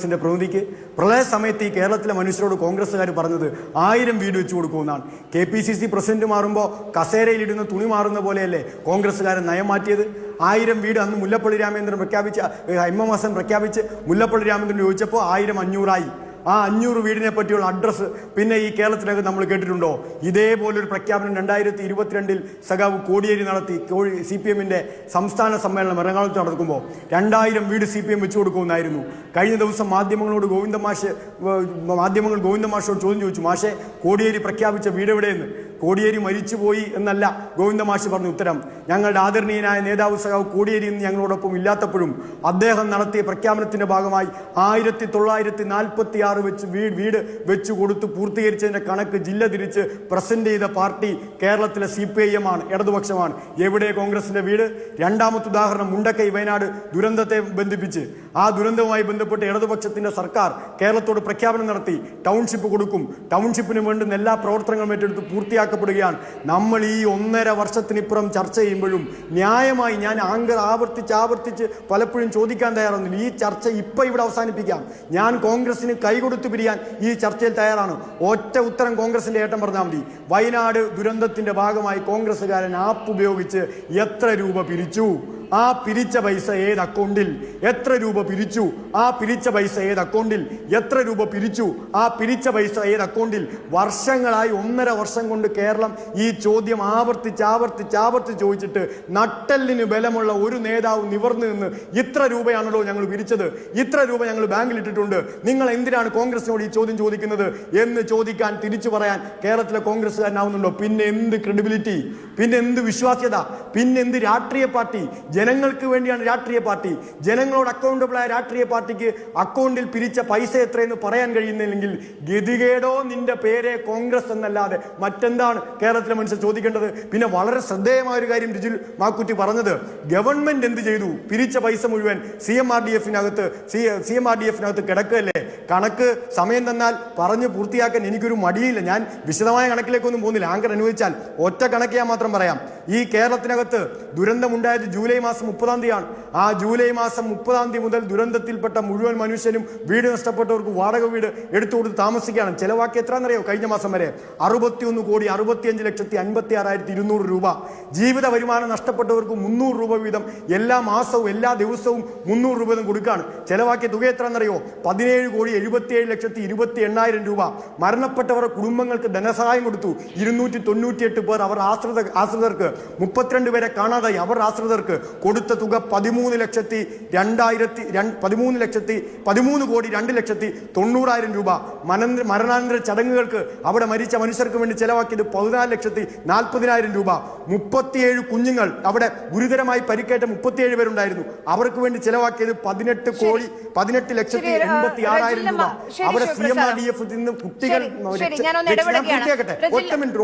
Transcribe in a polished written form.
പ്രതിനിധിക്ക് പ്രളയ സമയത്ത് ഈ കേരളത്തിലെ മനുഷ്യരോട് കോൺഗ്രസ്സുകാർ പറഞ്ഞത് 1000 വീട് വെച്ചു കൊടുക്കുമെന്നാണ്. KPCC പ്രസിഡന്റ് മാറുമ്പോൾ കസേരയിലിടുന്ന തുണി മാറുന്ന പോലെയല്ലേ കോൺഗ്രസ്സുകാരൻ നയം മാറ്റിയത്? 1000 വീട് അന്ന് മുല്ലപ്പള്ളി രാമചന്ദ്രൻ പ്രഖ്യാപിച്ച MM ഹസൻ പ്രഖ്യാപിച്ച് മുല്ലപ്പള്ളി രാമചന്ദ്രൻ ചോദിച്ചപ്പോൾ 1000 500ആയി. ആ 500 വീടിനെ പറ്റിയുള്ള അഡ്രസ്സ് പിന്നെ ഈ കേരളത്തിലൊക്കെ നമ്മൾ കേട്ടിട്ടുണ്ടോ? ഇതേപോലൊരു പ്രഖ്യാപനം 2022 സഖാവ് കോടിയേരി നടത്തി. CPMന്റെ സംസ്ഥാന സമ്മേളനം എറണാകുളത്ത് നടക്കുമ്പോൾ 2000 വീട് CPM വെച്ചു കൊടുക്കുമെന്നായിരുന്നു. കഴിഞ്ഞ ദിവസം മാധ്യമങ്ങൾ ഗോവിന്ദ മാഷോട് ചോദ്യം ചോദിച്ചു, മാഷെ കോടിയേരി പ്രഖ്യാപിച്ച വീട് എവിടെയെന്ന്. കോടിയേരി മരിച്ചുപോയി എന്നല്ല ഗോവിന്ദ മാഷ് പറഞ്ഞ ഉത്തരം. ഞങ്ങളുടെ ആദരണീയനായ നേതാവ് സഖാവ് കോടിയേരി ഇന്ന് ഞങ്ങളോടൊപ്പം ഇല്ലാത്തപ്പോഴും അദ്ദേഹം നടത്തിയ പ്രഖ്യാപനത്തിന്റെ ഭാഗമായി 1946 വീട് വെച്ചു കൊടുത്ത് പൂർത്തീകരിച്ചതിന്റെ കണക്ക് ജില്ല തിരിച്ച് പ്രസന്റ് ചെയ്ത പാർട്ടി കേരളത്തിലെ CPIM ആണ്, ഇടതുപക്ഷമാണ്. എവിടെ കോൺഗ്രസിന്റെ വീട്? രണ്ടാമത്തെ ഉദാഹരണം മുണ്ടക്കൈ വയനാട് ദുരന്തത്തെ ബന്ധിപ്പിച്ച് ആ ദുരന്തവുമായി ബന്ധപ്പെട്ട് ഇടതുപക്ഷത്തിന്റെ സർക്കാർ കേരളത്തോട് പ്രഖ്യാപനം നടത്തി. ടൗൺഷിപ്പ് കൊടുക്കും, ടൗൺഷിപ്പിന് വേണ്ടുന്ന എല്ലാ പ്രവർത്തനങ്ങളും ഏറ്റെടുത്ത് പൂർത്തിയാക്കപ്പെടുകയാണ്. നമ്മൾ ഈ 1.5 വർഷത്തിനിപ്പുറം ചർച്ച ചെയ്യുമ്പോഴും ന്യായമായി ഞാൻ ആവർത്തിച്ച് പലപ്പോഴും ചോദിക്കാൻ തയ്യാറാവുന്നില്ല. ഈ ചർച്ച ഇപ്പൊ ഇവിടെ അവസാനിപ്പിക്കാം. ഞാൻ കോൺഗ്രസിന് കൈകൊടുത്തു പിരിയാൻ ഈ ചർച്ചയിൽ തയ്യാറാണ്. ഒറ്റ ഉത്തരം കോൺഗ്രസിന്റെ ഏട്ടം പറഞ്ഞാൽ മതി. വയനാട് ദുരന്തത്തിന്റെ ഭാഗമായി കോൺഗ്രസ്സുകാരൻ ആപ്പ് ഉപയോഗിച്ച് എത്ര രൂപ പിരിച്ചു? ആ പിരിച്ച പൈസ ഏത് അക്കൗണ്ടിൽ? എത്ര രൂപ പിരിച്ചു? ആ പിരിച്ച പൈസ ഏത് അക്കൗണ്ടിൽ? എത്ര രൂപ പിരിച്ചു? ആ പിരിച്ച പൈസ ഏത് അക്കൗണ്ടിൽ? വർഷങ്ങളായി 1.5 വർഷം കൊണ്ട് കേരളം ഈ ചോദ്യം ആവർത്തിച്ച് ചോദിച്ചിട്ട് നട്ടെല്ലിന് ബലമുള്ള ഒരു നേതാവ് നിവർന്നു നിന്ന് ഇത്ര രൂപയാണല്ലോ ഞങ്ങൾ പിരിച്ചത്, ഇത്ര രൂപ ഞങ്ങൾ ബാങ്കിൽ ഇട്ടിട്ടുണ്ട്, നിങ്ങൾ എന്തിനാണ് കോൺഗ്രസിനോട് ഈ ചോദ്യം ചോദിക്കുന്നത് എന്ന് ചോദിക്കാൻ, തിരിച്ചു പറയാൻ കേരളത്തിലെ കോൺഗ്രസ്സുകാരനാവുന്നുണ്ടോ? പിന്നെ എന്ത് ക്രെഡിബിലിറ്റി, പിന്നെ എന്ത് വിശ്വാസ്യത, പിന്നെ എന്ത് രാഷ്ട്രീയ പാർട്ടി? ജനങ്ങൾക്ക് വേണ്ടിയാണ് രാഷ്ട്രീയ പാർട്ടി. ജനങ്ങളോട് അക്കൗണ്ടബിൾ ആയ രാഷ്ട്രീയ പാർട്ടിക്ക് അക്കൗണ്ടിൽ പിരിച്ച പൈസ എത്രയെന്ന് പറയാൻ കഴിയുന്നില്ലെങ്കിൽ ഗതികേടോ നിന്റെ പേരെ കോൺഗ്രസ് എന്നല്ലാതെ മറ്റെന്താണ് കേരളത്തിലെ മനുഷ്യർ ചോദിക്കേണ്ടത്? പിന്നെ വളരെ ശ്രദ്ധേയമായ ഒരു കാര്യം രുചിൽ മാക്കുറ്റി പറഞ്ഞത്, ഗവൺമെന്റ് എന്ത് ചെയ്തു? പിരിച്ച പൈസ മുഴുവൻ CMRDF-നകത്ത് കിടക്കുകയല്ലേ. കണക്ക് സമയം തന്നാൽ പറഞ്ഞു പൂർത്തിയാക്കാൻ എനിക്കൊരു മടിയില്ല. ഞാൻ വിശദമായ കണക്കിലേക്കൊന്നും പോകുന്നില്ല. ആങ്കർ അനുവദിച്ചാൽ ഒറ്റ കണക്ക് ഞാൻ മാത്രം പറയാം. ഈ കേരളത്തിനകത്ത് ദുരന്തമുണ്ടായത് ജൂലൈ മാസം 30-ാം തീയതിയാണ്. ആ ജൂലൈ മാസം 30-ാം തീയതി മുതൽ ദുരന്തത്തിൽപ്പെട്ട മുഴുവൻ മനുഷ്യനും വീട് നഷ്ടപ്പെട്ടവർക്ക് വാടക വീട് എടുത്തു കൊടുത്ത് താമസിക്കുകയാണ്. ചെലവാക്കി എത്രയാണെന്നറിയോ? കഴിഞ്ഞ മാസം വരെ 61,65,56,200 രൂപ. ജീവിത വരുമാനം നഷ്ടപ്പെട്ടവർക്ക് 300 രൂപ വീതം എല്ലാ മാസവും എല്ലാ ദിവസവും 300 രൂപ വീതം കൊടുക്കുകയാണ്. ചെലവാക്കിയ തുക എത്രയാണെന്നറിയോ? 17,77,28,000 രൂപ. മരണപ്പെട്ടവരുടെ കുടുംബങ്ങൾക്ക് ധനസഹായം കൊടുത്തു. 298 പേർ അവർ ആശ്രിതർക്ക്, 32 പേരെ കാണാതായി. അവർ ആശ്രിതർക്ക് കൊടുത്ത തുക 13,02,90,000 രൂപ. മരണാനന്തര ചടങ്ങുകൾക്ക് അവിടെ മരിച്ച മനുഷ്യർക്ക് വേണ്ടി ചെലവാക്കിയത് 14,40,000 രൂപ. 37 കുഞ്ഞുങ്ങൾ, അവിടെ ഗുരുതരമായി പരിക്കേറ്റ 37 പേരുണ്ടായിരുന്നു. അവർക്ക് വേണ്ടി ചെലവാക്കിയത് 18,86,000 രൂപ. അവിടെ CMRDF നിന്ന് കുട്ടികൾ, ഒറ്റ മിനിറ്റ്